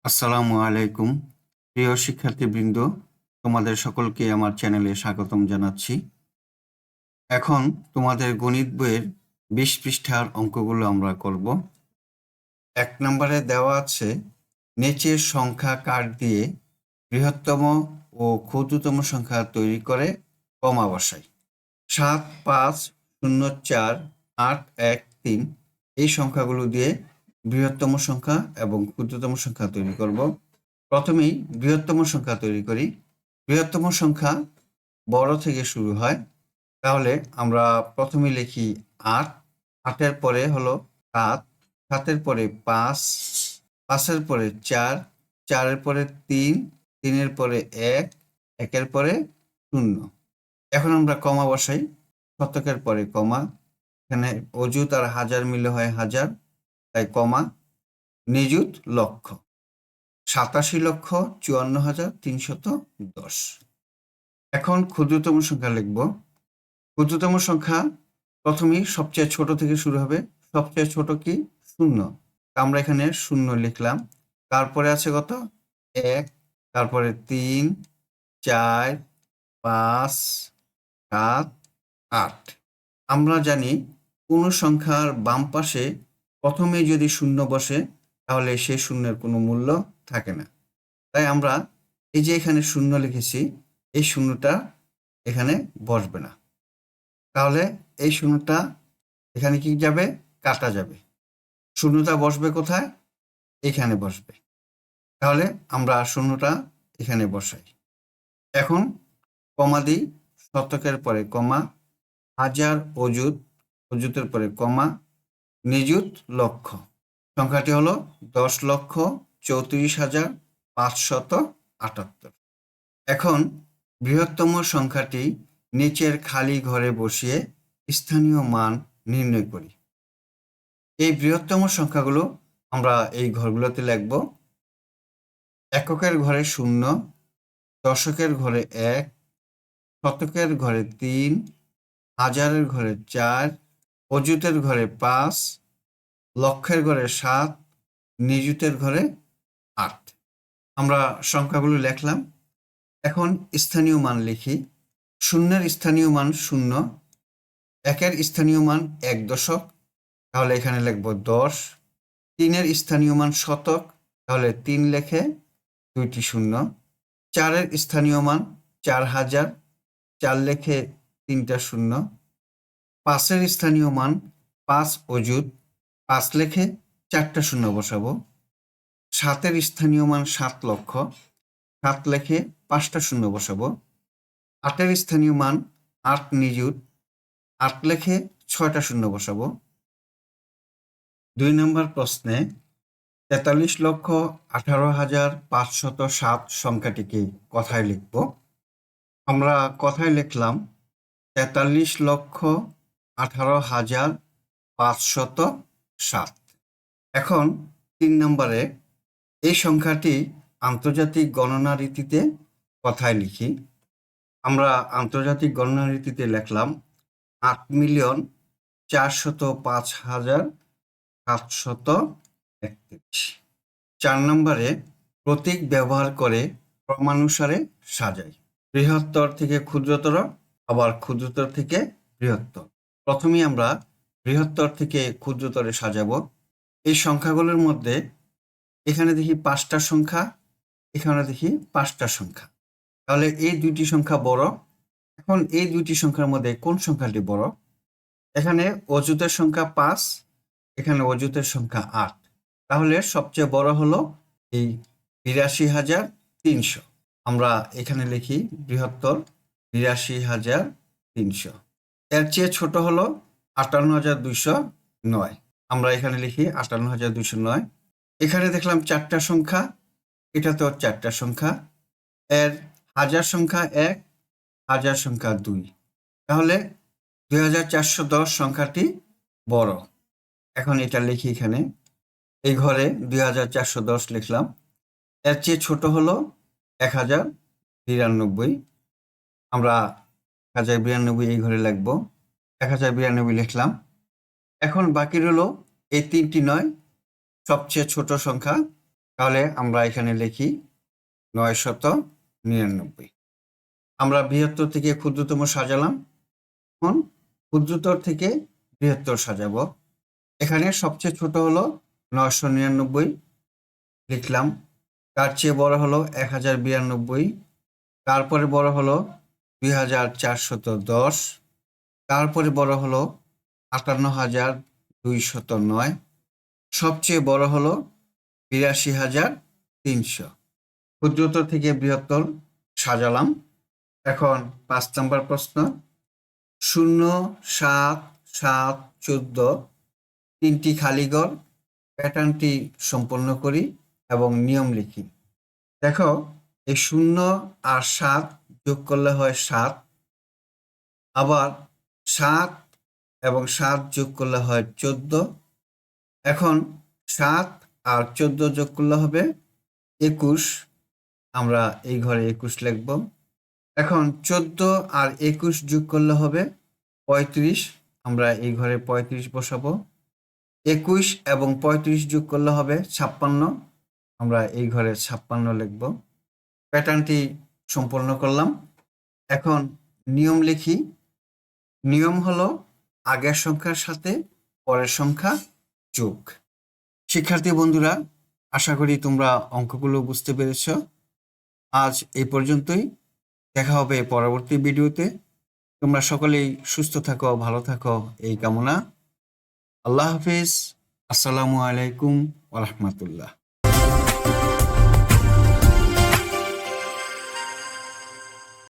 আসসালামু আলাইকুম প্রিয় শিক্ষার্থীবৃন্দ, তোমাদের সকলকে আমার চ্যানেলে স্বাগতম জানাচ্ছি। এখন তোমাদের গণিত বইয়ের 20 পৃষ্ঠার অঙ্কগুলো আমরা করব। 1 নম্বরে দেওয়া আছে নিচের সংখ্যা কার্ড দিয়ে বৃহত্তম ও ক্ষুদ্রতম সংখ্যা তৈরি করে কমা বসাই। 7, 5, 0, 4, 8, 1, 3 এই সংখ্যাগুলো দিয়ে বৃহত্তম সংখ্যা এবং ক্ষুদ্রতম সংখ্যা তৈরি করব। প্রথমেই বৃহত্তম সংখ্যা তৈরি করি। বৃহত্তম সংখ্যা বড় থেকে শুরু হয়, তাহলে আমরা প্রথমে লিখি 8, 8-এর পরে হলো 7, 7-এর পরে 5, 5-এর পরে 4, 4-এর পরে 3, 3-এর পরে 1, 1-এর পরে 0। এখন আমরা কমা বসাই, শতকের পরে কমা, এখানে অযুত আর হাজার মিলে হয় হাজার, তাই কমা, নিযুত লক্ষ, 87,54,310। এখন ক্ষুদ্রতম সংখ্যা লিখব। ক্ষুদ্রতম সংখ্যা প্রথমেই সবচেয়ে ছোট থেকে শুরু হবে। সবচেয়ে ছোট কি? 0। আমরা এখানে 0 লিখলাম। তারপরে আছে কত? 1, তারপরে 3, 4, 5, 7, 8। আমরা জানি কোনো সংখ্যার বাম পাশে প্রথমে যদি 0 বসে তাহলে সেই শূন্যের কোনো মূল্য থাকে না। তাই আমরা এই যে এখানে 0 লিখেছি, এই শূন্যটা এখানে বসবে না। তাহলে এই শূন্যটা এখানে কি যাবে? কাটা যাবে। শূন্যটা বসবে কোথায়? এখানে বসবে। তাহলে আমরা শূন্যটা এখানে বসাই। এখন কমা দিই, শতকের পরে কমা, হাজার অযুত, অযুতের পরে কমা, নিযুত লক্ষ। সংখ্যাটি হলো 10,34,578। এখন বৃহত্তম সংখ্যাটি নিচের খালি ঘরে বসিয়ে স্থানীয় মান নির্ণয় করি। এই বৃহত্তম সংখ্যাগুলো আমরা এই ঘরগুলোতে লিখব। এককের ঘরে 0, দশকের ঘরে 1, শতকের ঘরে 3, হাজারের ঘরে 4, অযুতের ঘরে 5, লক্ষের ঘরে 7, নিযুতের ঘরে 8। আমরা সংখ্যাগুলো লিখলাম। এখন স্থানীয় মান লিখি। শূন্যের স্থানীয় মান 0, একের স্থানীয় মান 1 দশক, তাহলে এখানে লিখব 10। 3-এর স্থানীয় মান শতক, তাহলে 3 লেখে 2টি শূন্য। 4-এর স্থানীয় মান 4000, 4 লেখে 3টা শূন্য। 5-এর স্থানীয় মান 5 অযুত, 5 লেখে 4টা শূন্য বসাবো। 7-এর স্থানীয় মান 7 লক্ষ, 7 লেখে 5টা শূন্য বসাবো। 8-এর স্থানীয় মান 8 নিযুত, 8 লেখে 6টা শূন্য বসাবো। 2 নম্বর প্রশ্নে 43,18,507 সংখ্যাটিকে কথায় লিখব। আমরা কথায় লিখলাম 43,18,507। এখন 3 নম্বরে এই সংখ্যাটি আন্তর্জাতিক গণনা রীতিতে কথায় লিখি। আমরা আন্তর্জাতিক গণনা রীতিতে লিখলাম 8,405,731। 4 নম্বরে প্রতীক ব্যবহার করে ক্রমানুসারে সাজাই। বৃহত্তর থেকে ক্ষুদ্রতর, আবার ক্ষুদ্রতর থেকে বৃহত্তর। প্রথমেই আমরা বৃহত্তর থেকে ক্ষুদ্রতরে সাজাবো। এই সংখ্যাগুলোর মধ্যে এখানে দেখি 5টা সংখ্যা, এখানে দেখি 5টা সংখ্যা, তাহলে এই দুইটি সংখ্যা বড়। এখন এই দুইটি সংখ্যার মধ্যে কোন সংখ্যাটি বড়? এখানে অযুতের সংখ্যা 5, এখানে অযুতের সংখ্যা 8, তাহলে সবচেয়ে বড় হলো এই 82,300। আমরা এখানে লিখি বৃহত্তর 82,300। এর চেয়ে ছোট হলো 58,209, আমরা এখানে লিখি 58,209। এখানে দেখলাম 4টা সংখ্যা, এটাতেও 4টা সংখ্যা। এর হাজার সংখ্যা 1, হাজার সংখ্যা 2, তাহলে 2,410 সংখ্যাটি বড়। এখন এটা লিখি, এখানে এই ঘরে 2,410 লিখলাম। এর চেয়ে ছোট হলো 1,092, আমরা 1,092 এই ঘরে লিখব। 1,092 লিখলাম। এখন বাকি রইল এই 3টি নয়, সবচেয়ে ছোট সংখ্যা, তাহলে আমরা এখানে লিখি 999। আমরা বৃহত্তর থেকে ক্ষুদ্রতম সাজালাম, এখন ক্ষুদ্রতর থেকে বৃহত্তর সাজাবো। এখানে সবচেয়ে ছোট হলো 999, লিখলাম। তার চেয়ে বড় হলো 1092, তারপরে বড় হলো 2410, তারপরে বড় হলো 58209, সবচেয়ে বড় হলো 82300। ক্ষুদ্রতর থেকে বৃহত্তর সাজালাম। এখন 5 নম্বর প্রশ্ন, 0, 7, 7, 14 তিনটি খালি ঘর, প্যাটার্নটি সম্পন্ন করি এবং নিয়ম লিখি। দেখো, এই 0 আর 7 যোগ করলে হয় 7, আবার 7 এবং 7 যোগ করলে হয় 14। এখন 7 আর 14 যোগ করলে হবে 21, আমরা এই ঘরে 21 লিখব। এখন 14 আর 21 যোগ করলে হবে 35, আমরা এই ঘরে 35 বসাবো। 21 এবং 35 যোগ করলে হবে 56, আমরা এই ঘরে 56 লিখব। প্যাটার্নটি সম্পূর্ণ করলাম। এখন নিয়ম লিখি। নিয়ম হলো আগের সংখ্যার সাথে পরের সংখ্যা যোগ। শিক্ষার্থী বন্ধুরা, আশা করি তোমরা অঙ্কগুলো বুঝতে পেরেছ। আজ এই পর্যন্তই, দেখা হবে পরবর্তী ভিডিওতে। তোমরা সকলেই সুস্থ থাকো, ভালো থাকো এই কামনা। আল্লাহ হাফেজ। আসসালামু আলাইকুম ওয়া রাহমাতুল্লাহ।